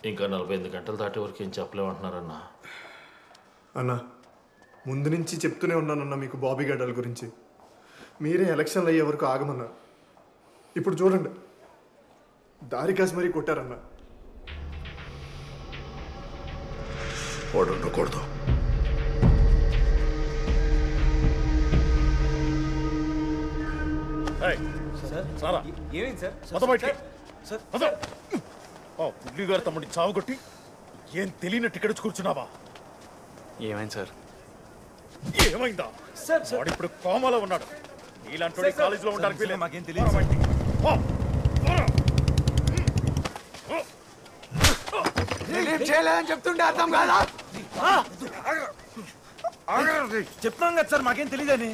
ఇంకా 48 గంటలు దాటే వరకు ఏం చెప్పలేమంటున్నారన్నా. అన్నా ముందు నుంచి చెప్తూనే ఉన్నానన్నా మీకు బాబీ గడ్డల గురించి. మీరే ఎలక్షన్లు అయ్యే వరకు ఆగమన్నారు. ఇప్పుడు చూడండి దారి కాసి మరీ కొట్టారన్నా. వాడు ఉండకూడదు. పుల్లి గారు తమ్ముడిని చావుగొట్టి ఏం తెలియనట్టు ఇక్కడ కూర్చున్నావా? ఏమైంది సార్? ఏమైందా? వాడు ఇప్పుడు కోమాలో ఉన్నాడు. ఇలాంటి కాలేజీలో ఉండడానికి మాకేం తెలియదు. చేయలేదని చెప్తుంటే అర్థం కాదా? చెప్తాం కదా సార్, మాకేం తెలియదని.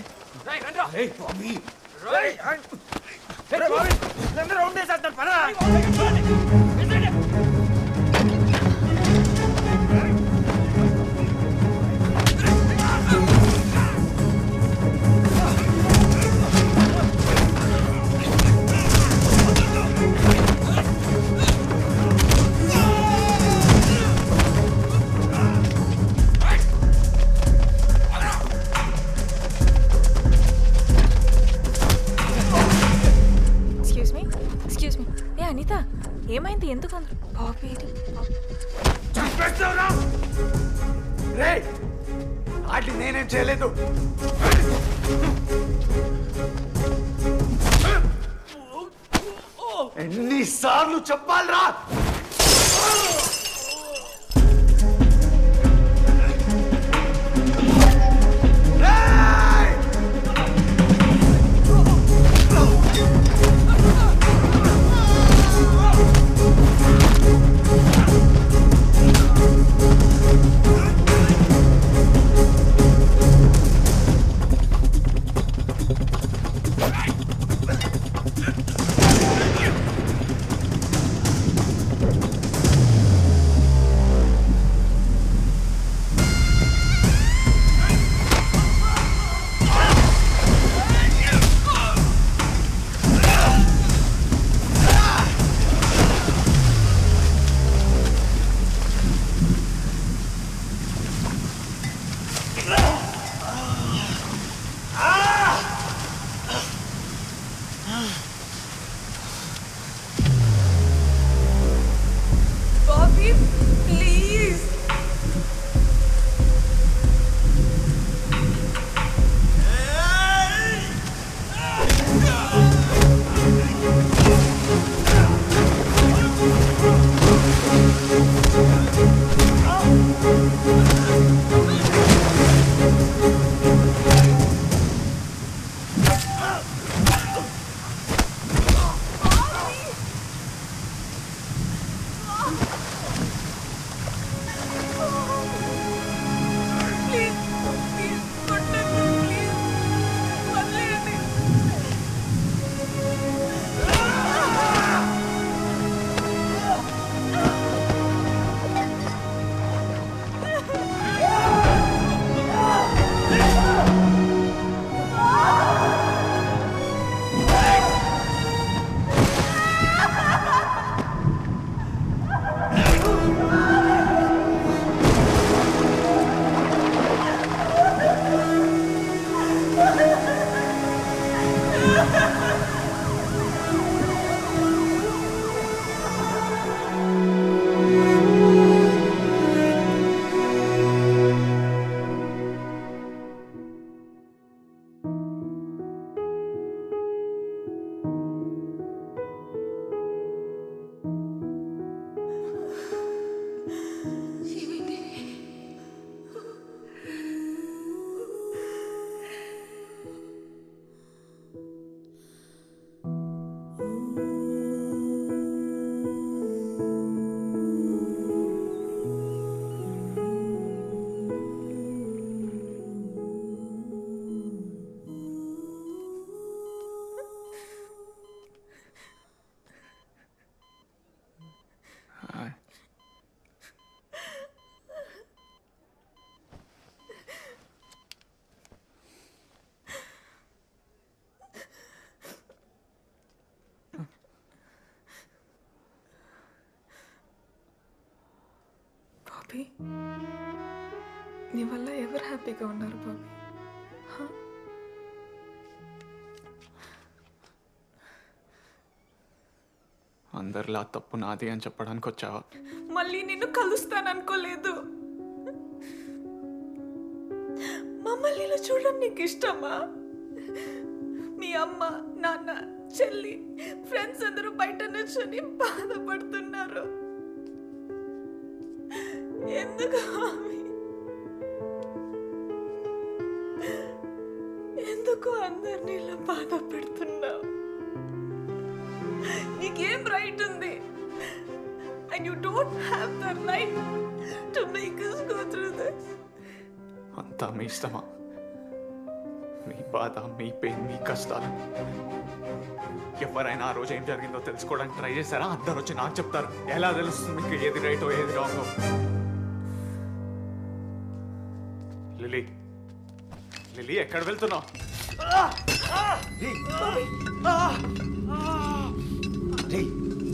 అనిత ఏమైంది? ఎందుకు అందరూ బాబీ వాటిని నేనేం చేయలేదు. ఎన్నిసార్లు చెప్పాలరా? బాబీ నీ వల్ల ఎవరు హ్యాపీగా ఉన్నారు బాబీ? అందరిలా తప్పు నాది అని చెప్పడానికి వచ్చావా? మళ్ళీ నిన్ను కలుస్తాననుకోలేదు. మమ్మల్ని ఇలా చూడడం నీకు ఇష్టమా? మీ అమ్మ నాన్న చెల్లి ఫ్రెండ్స్ అందరూ బయట నుంచొని బాధపడుతున్నారు. ఎందుకు ఎందుకు అందరినీ ఇలా బాధ పెడుతున్నావు? నీకేం రైట్ ఉంది? And you don't have the right to make us go through this. అంతా మీ ఇష్టమా? మీ బాధ, మీ పెయిన్, మీ కష్టాలు ఎవరైనా ఆ రోజు ఏం జరిగిందో తెలుసుకోవడానికి ట్రై చేశారా? అందరూ వచ్చి నాకు చెప్తారు. ఎలా తెలుస్తుంది మీకు ఏది రైటో ఏది రాంగో? లిలీ, లిలీ ఎక్కడ వెళ్తున్నావు?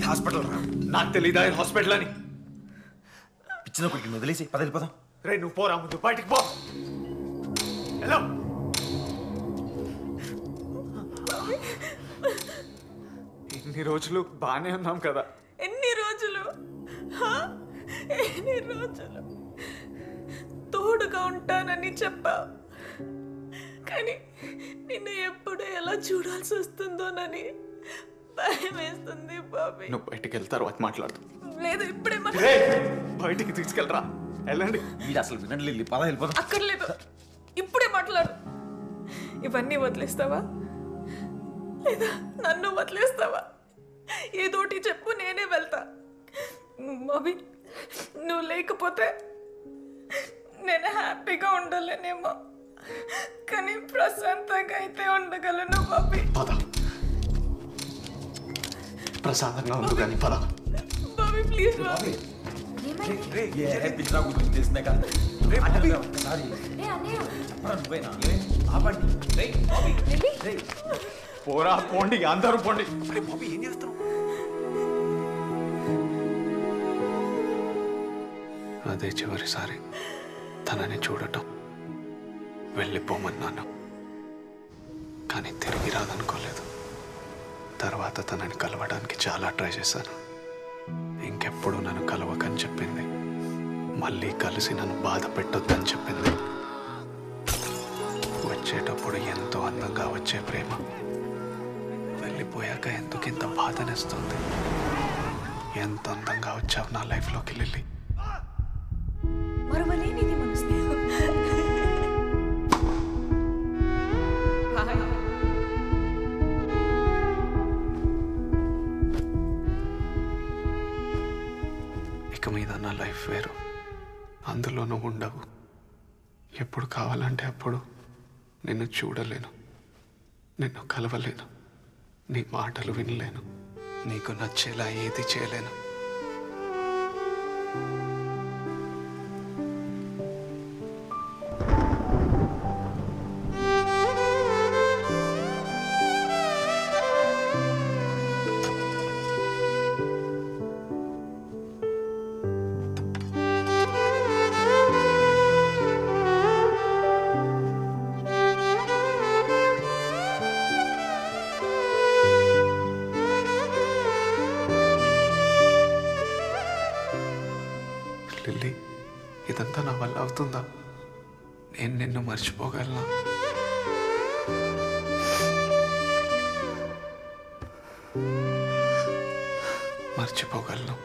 హాస్పిటల్ రా. నాకు తెలీదా హాస్పిటల్ అని? పిచ్చిన కొడుకు వదిలేసి పదలిపోదాం. రే నువ్వు పోరా, ముందు బయటికి పో. హలో, ఇన్ని రోజులు బాగానే ఉన్నాం కదా? ఎన్ని రోజులు ఎన్ని రోజులు తోడుగా ఉంటానని చెప్పావు, కానీ నిన్ను ఎప్పుడు ఎలా చూడాల్సి వస్తుందోనని భయం వేస్తుంది బాబీ. నువ్వు బయటికి వెళ్తారు అది మాట్లాడు. లేదు ఇప్పుడే బయటికి తీసుకెళ్ళరా, వెళ్ళండి. వీడు అసలు వినండి, పద వెళ్ళిపోదాం. అక్కర్లేదు, ఇప్పుడే మాట్లాడు. ఇవన్నీ వదిలేస్తావా లేదా నన్ను వదిలేస్తావా? ఏదోటి చెప్పు, నేనే వెళ్తా. బాబీ నువ్వు లేకపోతే నేను హ్యాపీగా ఉండలేనేమో, కానీ ప్రశాంతంగా అయితే ఉండగలను బాబీ. పద, ప్రశాంతంగా ఉండు కానీ పద. బాబీ ప్లీజ్ బాబీ. పిచ్చిన కొడుకు చేసిందే కదా. పోరా, పోండి, అందరూ పోండి. ఏం చేస్తాం? అదే చివరిసారి తనని చూడటం. వెళ్ళిపోమన్నాను, కానీ తిరిగి రాదనుకోలేదు. తర్వాత తనని కలవడానికి చాలా ట్రై చేశాను. ఇంకెప్పుడు నన్ను కలవకని చెప్పింది. మళ్ళీ కలిసి నన్ను బాధ పెట్టొద్దని చెప్పింది. వచ్చేటప్పుడు ఎంతో అందంగా వచ్చే ప్రేమ వెళ్ళిపోయాక ఎందుకు ఇంత బాధనేస్తుంది? ఎంత అందంగా వచ్చావు నా లైఫ్లోకి లిల్లీ. మరవలేనిది మన స్నేహం. ఇక మీద నా లైఫ్ వేరు, అందులో నువ్వు ఉండవు. ఎప్పుడు కావాలంటే అప్పుడు నిన్ను చూడలేను, నిన్ను కలవలేను, నీ మాటలు వినలేను, నీకు నచ్చేలా ఏది చేయలేను. లిల్లీ, ఇదంతా నా వల్ల అవుతుందా? నేను నిన్ను మర్చిపోగలనా? మర్చిపోగలను.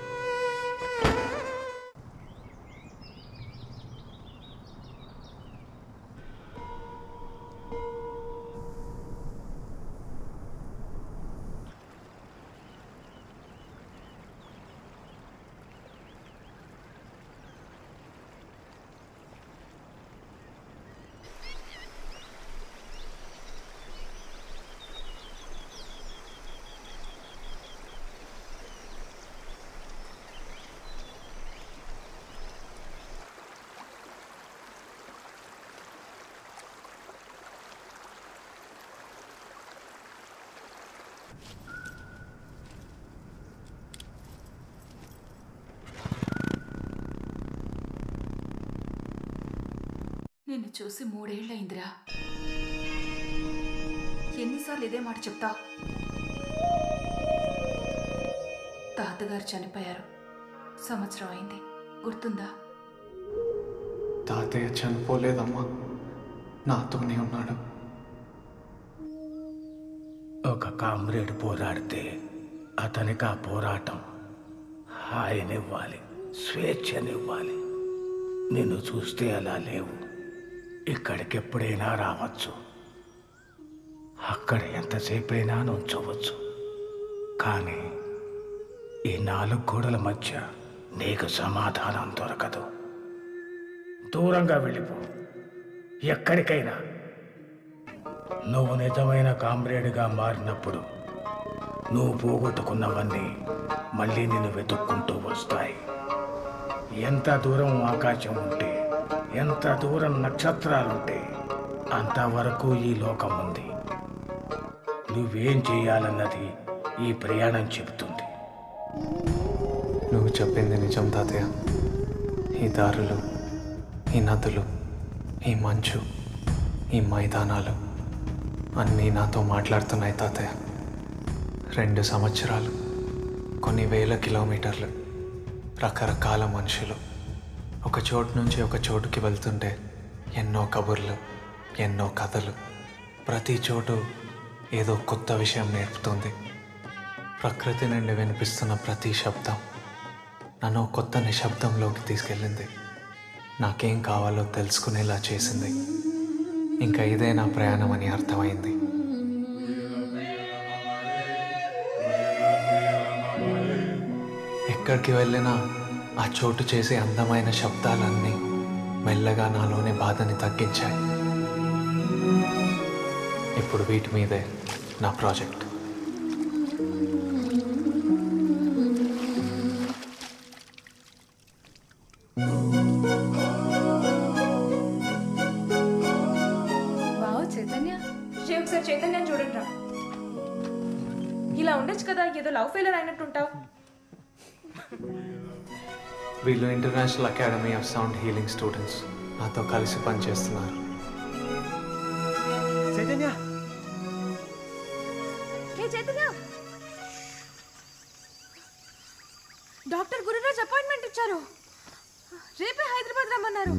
నిన్ను చూసి 3 ఏళ్ళయిందిరా. ఎన్నిసార్లు ఇదే మాట చెప్తావు? తాతగారు చనిపోయారు, సంవత్సరం అయింది, గుర్తుందా? తాతయ్య చనిపోలేదమ్మా, నాతోనే ఉన్నాడు. ఒక కామ్రేడ్ పోరాడితే అతనికి ఆ పోరాటం హాయినివ్వాలి, స్వేచ్ఛనివ్వాలి. నిన్ను చూస్తే అలా లేవు. ఇక్కడికి ఎప్పుడైనా రావచ్చు, అక్కడ ఎంతసేపైనా నుంచవచ్చు. కానీ ఈ 4 గోడల మధ్య నీకు సమాధానం దొరకదు. దూరంగా వెళ్ళిపో, ఎక్కడికైనా. నువ్వు నిజమైన కామ్రేడ్గా మారినప్పుడు నువ్వు పోగొట్టుకున్నవన్నీ మళ్ళీ నిన్ను వెతుక్కుంటూ వస్తాయి. ఎంత దూరం ఆకాశం ఉంటే, ఎంత దూరం నక్షత్రాలుంటే అంతవరకు ఈ లోకం ఉంది. నువ్వేం చేయాలన్నది ఈ ప్రయాణం చెబుతుంది. నువ్వు చెప్పింది నిజం తాతయ్య. ఈ దారులు, ఈ నదులు, ఈ మంచు, ఈ మైదానాలు అన్నీ నాతో మాట్లాడుతున్నాయి తాతయ్య. 2 సంవత్సరాలు, కొన్ని వేల కిలోమీటర్లు, రకరకాల మనుషులు, ఒక చోటు నుంచి ఒక చోటుకి వెళ్తుంటే ఎన్నో కబుర్లు, ఎన్నో కథలు. ప్రతి చోటు ఏదో కొత్త విషయం నేర్పుతుంది. ప్రకృతి నుండి వినిపిస్తున్న ప్రతి శబ్దం నన్ను కొత్త నిశ్శబ్దంలోకి తీసుకెళ్ళింది. నాకేం కావాలో తెలుసుకునేలా చేసింది. ఇంకా ఇదే నా ప్రయాణం అని అర్థమైంది. ఎక్కడికి వెళ్ళినా ఆ చోటు చేసే అందమైన శబ్దాలన్నీ మెల్లగా నాలోని బాధని తగ్గించాయి. ఇప్పుడు వీటి మీదే నా ప్రాజెక్ట్. చైతన్య, ఒకసారి చైతన్యం చూడండి రా. ఇలా ఉండొచ్చు కదా, ఏదో లవ్ ఫెయిలర్ అయినట్టుంటావు. వీళ్ళు international academy of sound healing students నాతో కలిసి పనిచేస్తున్నారు. చైతన్య, చైతన్య, డాక్టర్ గురురాజ్ అపాయింట్మెంట్ ఇచ్చారు. రేపే హైదరాబాద్ రమ్మన్నారు.